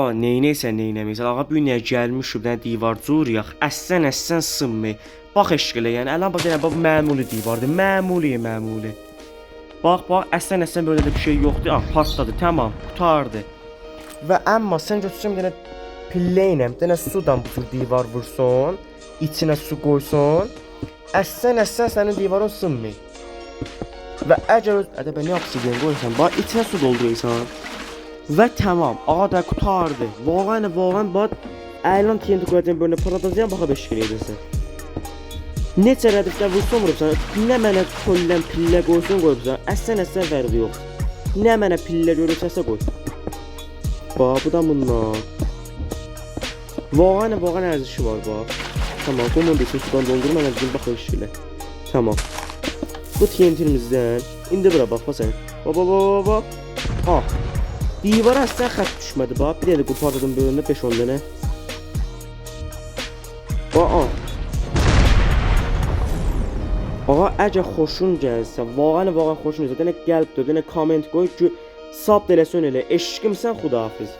Ağa, neynəysən, neynəməysən? Ağa, bu günə gəlmişik, bir dənə divar curuyaq. Əssən sınmı. Bax eşq elə, yəni əlan bax, yəni bu məmuli divardır. Məmuli. Bax, əssən böyle də bir şey yoxdur. Ah, partladı, tamam, qurtardı. Və amma sən götürsən bir dənə pillə ilə, bir dənə sudan bu tür divar vursun, içinə su qoysun. Əssən sənin divarın sınmı. Və əgər öz ədəbə nə oksigen qoyursan, bax içinə su doldurursan. Və tamam, ağa da qurtardı. Vağan bax əlan TNT qoyacağım böyle paradazıyan baxa beş eləyəcəksən. Neçə rədifdə vursan, nə mənə kollən pillə qoysun qoyubsan, əssən fərqi yox. Nə mənə pillə görürsəsə qoy. Bax, bu da bundan. Vağan ərzişi var, bax. Tamam, qomun desin, sudan doldurma, mən ərzişini bax eşq elə. Tamam. Bu TNT'imizdən, indi bura bax, sən. Bax. Ah. Divara əssən xət düşmədi, bax. Bir dənə qopardadım bölündə 5-10 dənə. Ağa, əgər xoşun gəlsə, vağan xoşun gəlsə, dənə qəlb dö, dənə komment qoy ki, sab da eləsən elə, eşqimsən, xudahafiz.